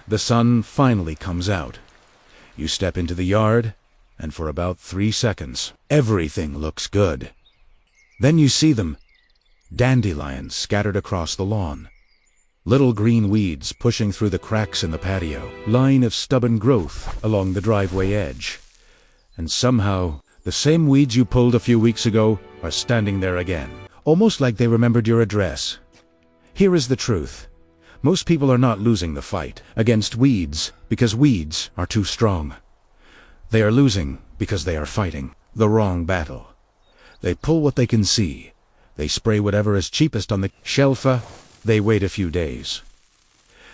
The sun finally comes out. You step into the yard, and for about 3 seconds, everything looks good. Then you see them, dandelions scattered across the lawn. Little green weeds pushing through the cracks in the patio, line of stubborn growth along the driveway edge. And somehow, the same weeds you pulled a few weeks ago are standing there again, almost like they remembered your address. Here is the truth. Most people are not losing the fight against weeds because weeds are too strong. They are losing because they are fighting the wrong battle. They pull what they can see. They spray whatever is cheapest on the shelf. They wait a few days.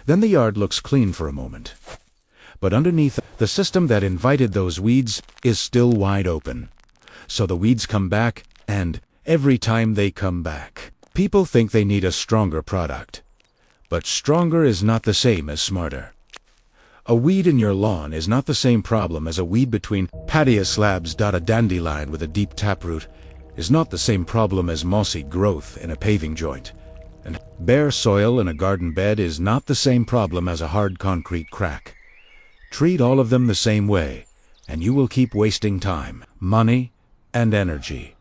Then the yard looks clean for a moment. But underneath, the system that invited those weeds is still wide open. So the weeds come back, and every time they come back, people think they need a stronger product. But stronger is not the same as smarter. A weed in your lawn is not the same problem as a weed between patio slabs. A dandelion with a deep taproot is not the same problem as mossy growth in a paving joint. And bare soil in a garden bed is not the same problem as a hard concrete crack. Treat all of them the same way, and you will keep wasting time, money, and energy.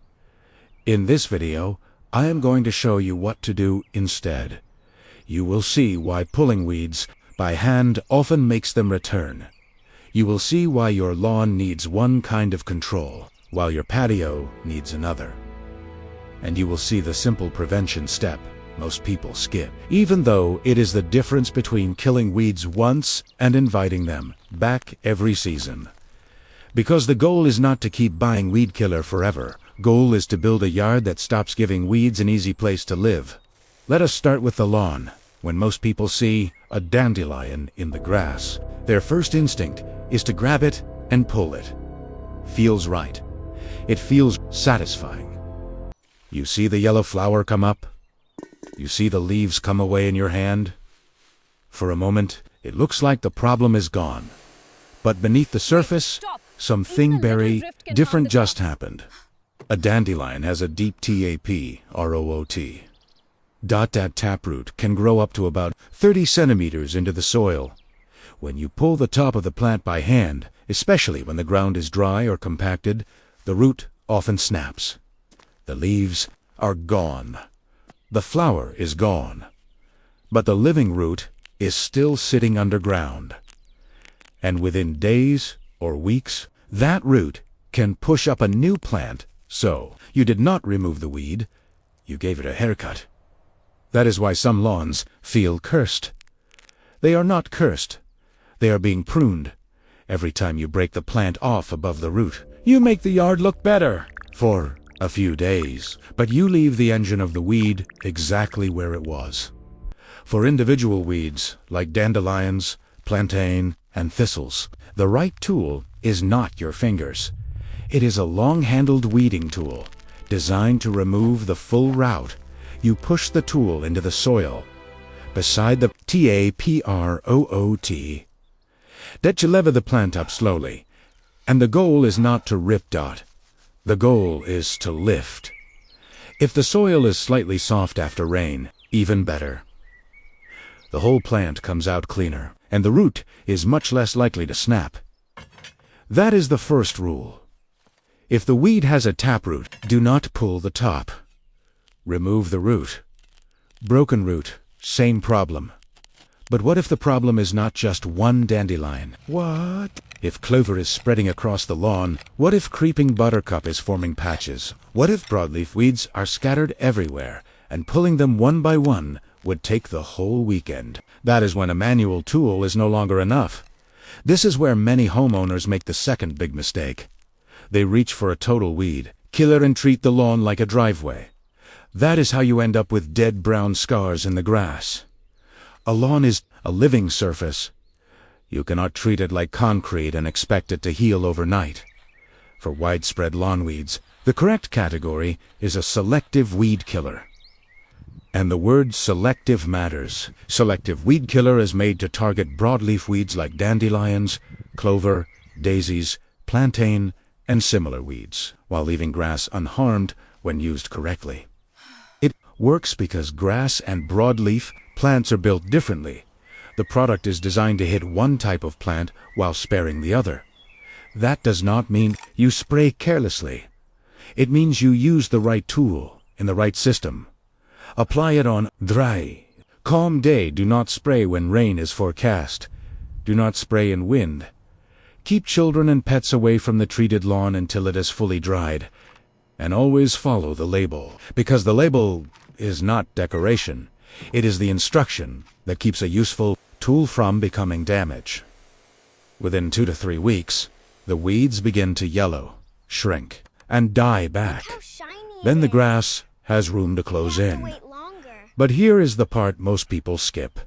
In this video, I am going to show you what to do instead. You will see why pulling weeds by hand often makes them return. You will see why your lawn needs one kind of control, while your patio needs another. And you will see the simple prevention step most people skip, even though it is the difference between killing weeds once and inviting them back every season. Because the goal is not to keep buying weed killer forever. Goal is to build a yard that stops giving weeds an easy place to live. Let us start with the lawn. When most people see a dandelion in the grass, their first instinct is to grab it and pull it. Feels right. It feels satisfying. You see the yellow flower come up. You see the leaves come away in your hand. For a moment, it looks like the problem is gone. But beneath the surface, something very different just happened. A dandelion has a deep taproot. That taproot can grow up to about 30 centimeters into the soil. When you pull the top of the plant by hand, especially when the ground is dry or compacted, the root often snaps. The leaves are gone. The flower is gone. But the living root is still sitting underground. And within days or weeks, that root can push up a new plant. So, you did not remove the weed, you gave it a haircut. That is why some lawns feel cursed. They are not cursed. They are being pruned. Every time you break the plant off above the root, you make the yard look better for a few days, but you leave the engine of the weed exactly where it was. For individual weeds, like dandelions, plantain, and thistles, the right tool is not your fingers. It is a long-handled weeding tool, designed to remove the full route. You push the tool into the soil, beside the taproot, that you lever the plant up slowly, and the goal is not to rip. The goal is to lift. If the soil is slightly soft after rain, even better. The whole plant comes out cleaner, and the root is much less likely to snap. That is the first rule. If the weed has a taproot, do not pull the top. Remove the root. Broken root, same problem. But what if the problem is not just one dandelion? What if clover is spreading across the lawn? What if creeping buttercup is forming patches? What if broadleaf weeds are scattered everywhere, and pulling them one by one would take the whole weekend? That is when a manual tool is no longer enough. This is where many homeowners make the second big mistake. They reach for a total weed killer and treat the lawn like a driveway. That is how you end up with dead brown scars in the grass. A lawn is a living surface. You cannot treat it like concrete and expect it to heal overnight. For widespread lawn weeds, the correct category is a selective weed killer. And the word selective matters. Selective weed killer is made to target broadleaf weeds like dandelions, clover, daisies, plantain, and similar weeds, while leaving grass unharmed when used correctly. It works because grass and broadleaf plants are built differently. The product is designed to hit one type of plant while sparing the other. That does not mean you spray carelessly. It means you use the right tool in the right system. Apply it on dry, calm day. Do not spray when rain is forecast. Do not spray in wind. Keep children and pets away from the treated lawn until it is fully dried. And always follow the label, because the label is not decoration. It is the instruction that keeps a useful tool from becoming damage. Within 2 to 3 weeks, the weeds begin to yellow, shrink, and die back. Then the grass has room to close in. But here is the part most people skip.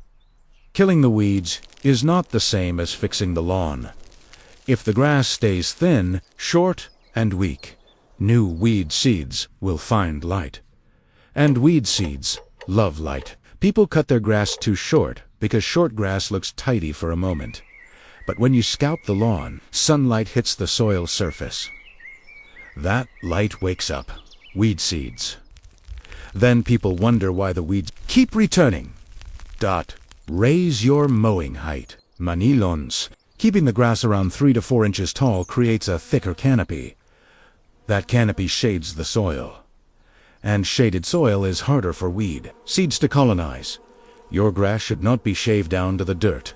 Killing the weeds is not the same as fixing the lawn. If the grass stays thin, short, and weak, new weed seeds will find light. And weed seeds love light. People cut their grass too short because short grass looks tidy for a moment. But when you scalp the lawn, sunlight hits the soil surface. That light wakes up weed seeds. Then people wonder why the weeds keep returning. Raise your mowing height. Manilons. Keeping the grass around 3 to 4 inches tall creates a thicker canopy. That canopy shades the soil. And shaded soil is harder for weed seeds to colonize. Your grass should not be shaved down to the dirt.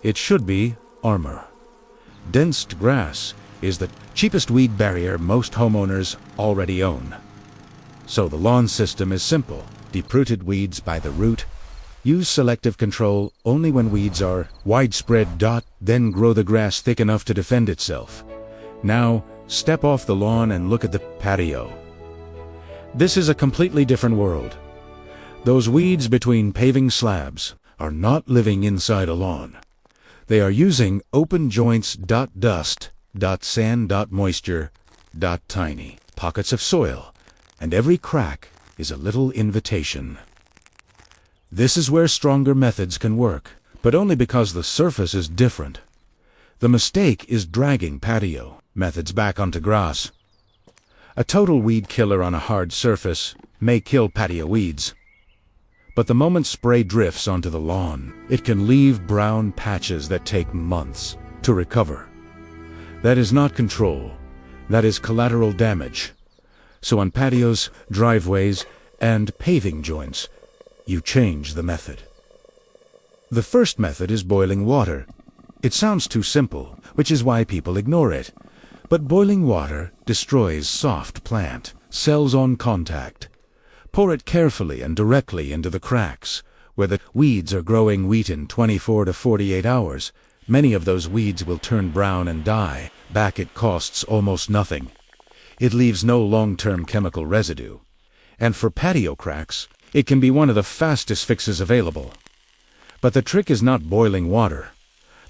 It should be armor. Dense grass is the cheapest weed barrier most homeowners already own. So the lawn system is simple. Deep-rooted weeds by the root. Use selective control only when weeds are widespread. Then grow the grass thick enough to defend itself. Now, step off the lawn and look at the patio. This is a completely different world. Those weeds between paving slabs are not living inside a lawn. They are using open joints. Dust, sand, moisture, tiny pockets of soil, and every crack is a little invitation. This is where stronger methods can work, but only because the surface is different. The mistake is dragging patio methods back onto grass. A total weed killer on a hard surface may kill patio weeds. But the moment spray drifts onto the lawn, it can leave brown patches that take months to recover. That is not control. That is collateral damage. So on patios, driveways, and paving joints, you change the method. The first method is boiling water. It sounds too simple, which is why people ignore it. But boiling water destroys soft plant cells on contact. Pour it carefully and directly into the cracks, where the weeds are growing wheat in 24 to 48 hours. Many of those weeds will turn brown and die. Back it costs almost nothing. It leaves no long-term chemical residue. And for patio cracks, it can be one of the fastest fixes available. But the trick is not boiling water.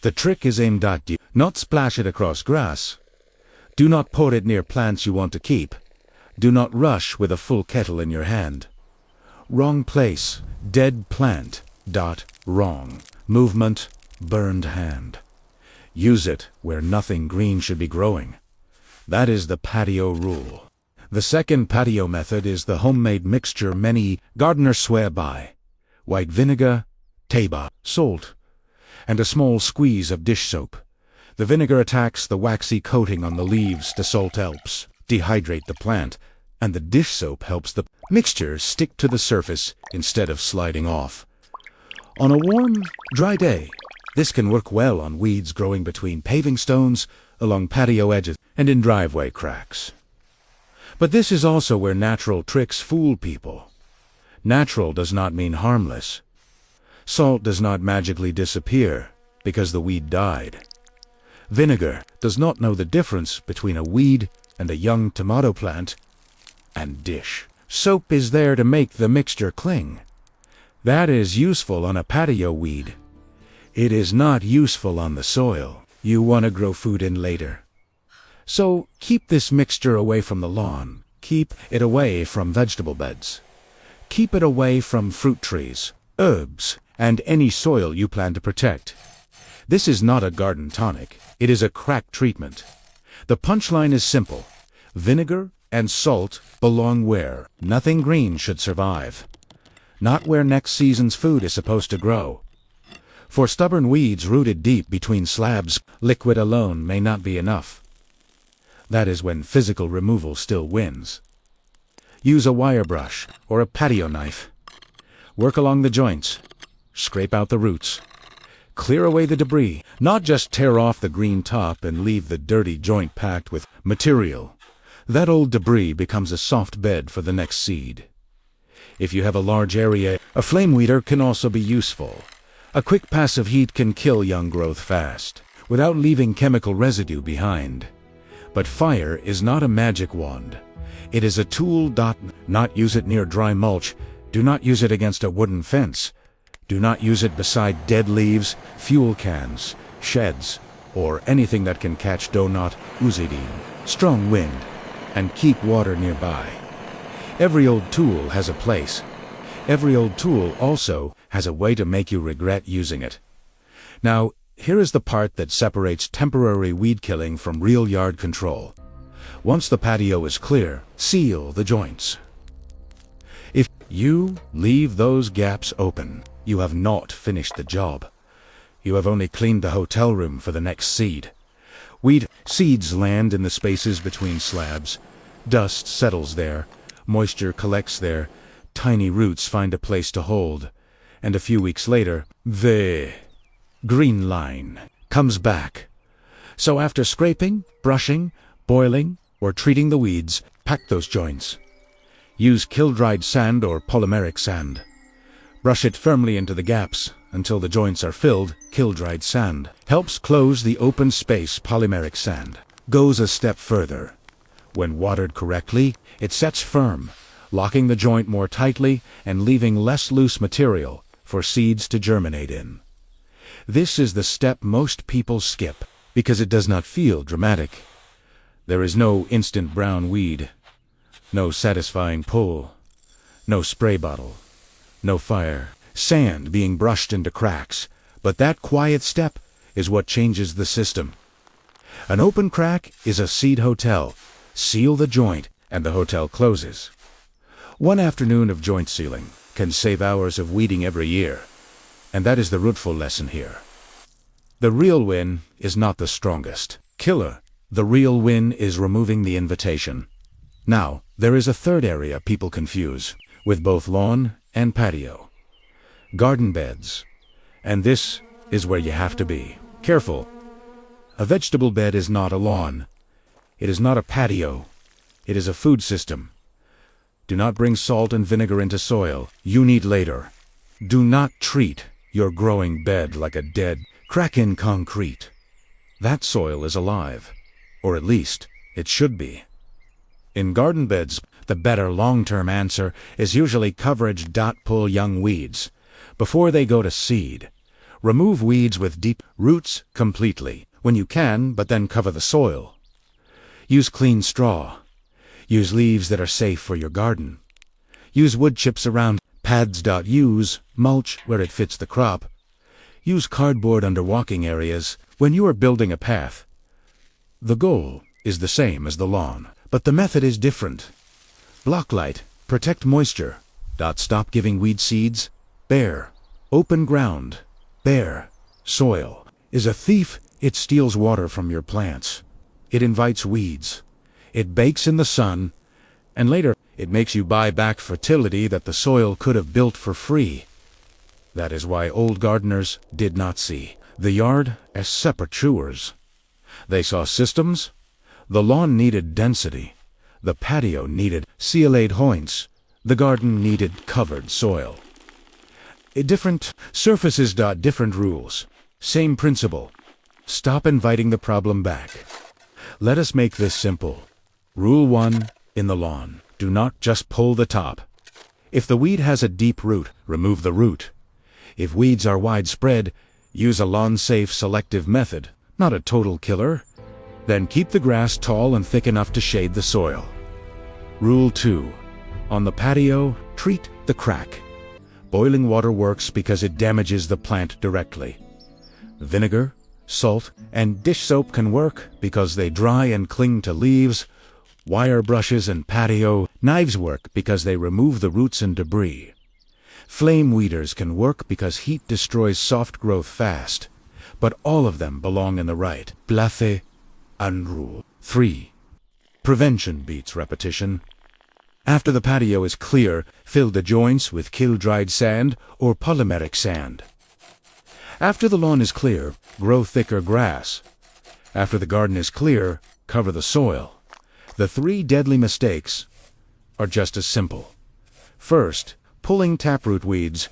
The trick is aimed at you. Not splash it across grass. Do not pour it near plants you want to keep. Do not rush with a full kettle in your hand. Wrong place, dead plant. Wrong movement, burned hand. Use it where nothing green should be growing. That is the patio rule. The second patio method is the homemade mixture many gardeners swear by. White vinegar, taba, salt, and a small squeeze of dish soap. The vinegar attacks the waxy coating on the leaves. The salt helps dehydrate the plant, and the dish soap helps the mixture stick to the surface instead of sliding off. On a warm, dry day, this can work well on weeds growing between paving stones, along patio edges, and in driveway cracks. But this is also where natural tricks fool people. Natural does not mean harmless. Salt does not magically disappear because the weed died. Vinegar does not know the difference between a weed and a young tomato plant. And dish soap is there to make the mixture cling. That is useful on a patio weed. It is not useful on the soil you want to grow food in later. So keep this mixture away from the lawn. Keep it away from vegetable beds. Keep it away from fruit trees, herbs, and any soil you plan to protect. This is not a garden tonic. It is a crack treatment. The punchline is simple. Vinegar and salt belong where nothing green should survive. Not where next season's food is supposed to grow. For stubborn weeds rooted deep between slabs, liquid alone may not be enough. That is when physical removal still wins. Use a wire brush or a patio knife. Work along the joints. Scrape out the roots. Clear away the debris, not just tear off the green top and leave the dirty joint packed with material. That old debris becomes a soft bed for the next seed. If you have a large area, a flame weeder can also be useful. A quick passive heat can kill young growth fast, without leaving chemical residue behind. But fire is not a magic wand. It is a tool. Not use it near dry mulch. Do not use it against a wooden fence. Do not use it beside dead leaves, fuel cans, sheds, or anything that can catch donut, uzidine, strong wind, and keep water nearby. Every old tool has a place. Every old tool also has a way to make you regret using it. Now, here is the part that separates temporary weed killing from real yard control. Once the patio is clear, seal the joints. If you leave those gaps open, you have not finished the job. You have only cleaned the hotel room for the next seed. Seeds land in the spaces between slabs. Dust settles there. Moisture collects there. Tiny roots find a place to hold. And a few weeks later, the green line comes back. So after scraping, brushing, boiling, or treating the weeds, pack those joints. Use kiln-dried sand or polymeric sand. Brush it firmly into the gaps until the joints are filled. Kiln-dried sand helps close the open space. Polymeric sand goes a step further. When watered correctly, it sets firm, locking the joint more tightly and leaving less loose material for seeds to germinate in. This is the step most people skip because it does not feel dramatic. There is no instant brown weed, no satisfying pull, no spray bottle, no fire, sand being brushed into cracks, but that quiet step is what changes the system. An open crack is a seed hotel. Seal the joint and the hotel closes. One afternoon of joint sealing can save hours of weeding every year, and that is the rootful lesson here. The real win is not the strongest killer. The real win is removing the invitation. Now, there is a third area people confuse with both lawn and patio. Garden beds. And this is where you have to be careful. A vegetable bed is not a lawn. It is not a patio. It is a food system. Do not bring salt and vinegar into soil you need later. Do not treat your growing bed like a dead crack in concrete. That soil is alive, or at least it should be. In garden beds, the better long-term answer is usually coverage. Pull young weeds before they go to seed. Remove weeds with deep roots completely when you can, but then cover the soil. Use clean straw. Use leaves that are safe for your garden. Use wood chips around pads. Use mulch where it fits the crop. Use cardboard under walking areas when you are building a path. The goal is the same as the lawn, but the method is different. Block light. Protect moisture. Stop giving weed seeds. Bare. Open ground. Bare. Soil is a thief. It steals water from your plants. It invites weeds. It bakes in the sun, and later it makes you buy back fertility that the soil could have built for free. That is why old gardeners did not see the yard as separate chewers. They saw systems. The lawn needed density. The patio needed sealade joints. The garden needed covered soil. Different surfaces. Different rules. Same principle. Stop inviting the problem back. Let us make this simple. Rule 1 in the lawn. Do not just pull the top. If the weed has a deep root, remove the root. If weeds are widespread, use a lawn-safe selective method, not a total killer. Then keep the grass tall and thick enough to shade the soil. Rule 2. On the patio, treat the crack. Boiling water works because it damages the plant directly. Vinegar, salt, and dish soap can work because they dry and cling to leaves. Wire brushes and patio knives work because they remove the roots and debris. Flame weeders can work because heat destroys soft growth fast, but all of them belong in the right place and rule. 3. Prevention beats repetition. After the patio is clear, fill the joints with kiln-dried sand or polymeric sand. After the lawn is clear, grow thicker grass. After the garden is clear, cover the soil. The 3 deadly mistakes are just as simple. First, pulling taproot weeds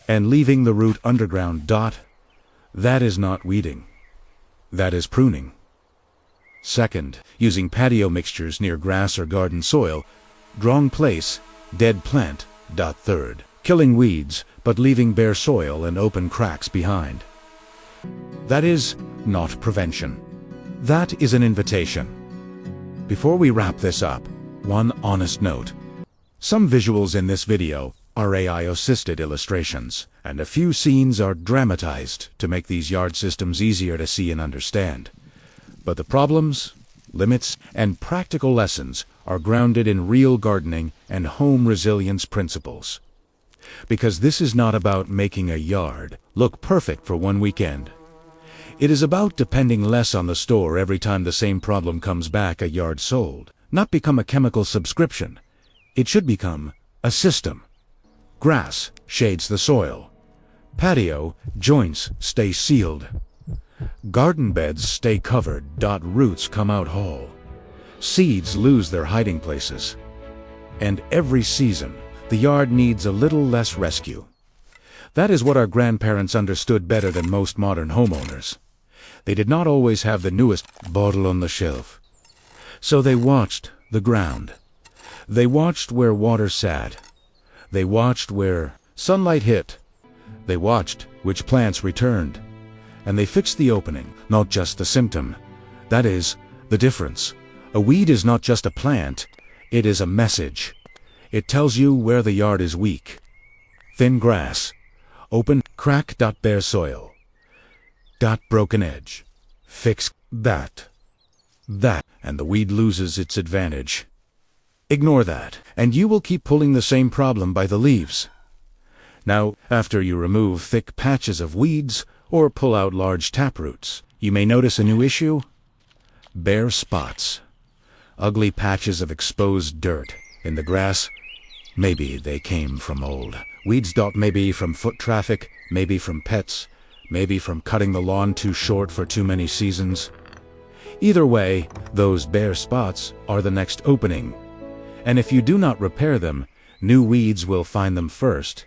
and leaving the root underground. That is not weeding. That is pruning. Second, using patio mixtures near grass or garden soil. Wrong place, dead plant. Third, killing weeds but leaving bare soil and open cracks behind. That is not prevention. That is an invitation. Before we wrap this up, one honest note. Some visuals in this video are AI-assisted illustrations, and a few scenes are dramatized to make these yard systems easier to see and understand. But the problems, limits, and practical lessons are grounded in real gardening and home resilience principles. Because this is not about making a yard look perfect for one weekend. It is about depending less on the store every time the same problem comes back. A yard sold, not become a chemical subscription. It should become a system. Grass shades the soil. Patio joints stay sealed. Garden beds stay covered. Roots come out whole. Seeds lose their hiding places. And every season, the yard needs a little less rescue. That is what our grandparents understood better than most modern homeowners. They did not always have the newest bottle on the shelf. So they watched the ground. They watched where water sat. They watched where sunlight hit. They watched which plants returned. And they fixed the opening, not just the symptom. That is the difference. A weed is not just a plant, it is a message. It tells you where the yard is weak. Thin grass. Open crack. Bare soil. Broken edge. Fix that. And the weed loses its advantage. Ignore that, and you will keep pulling the same problem by the leaves. Now, after you remove thick patches of weeds or pull out large taproots, you may notice a new issue. Bare spots. Ugly patches of exposed dirt in the grass. Maybe they came from old weeds. Maybe from foot traffic, maybe from pets, maybe from cutting the lawn too short for too many seasons. Either way, those bare spots are the next opening. And if you do not repair them, new weeds will find them first.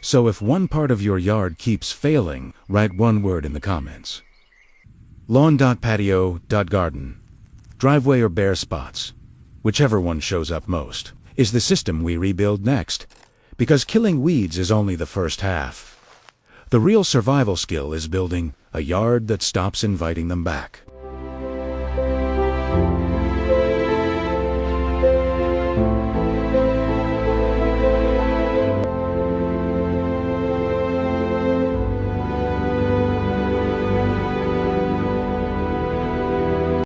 So if one part of your yard keeps failing, write one word in the comments. Lawn. Patio. Garden. Driveway or bare spots, whichever one shows up most, is the system we rebuild next. Because killing weeds is only the first half. The real survival skill is building a yard that stops inviting them back.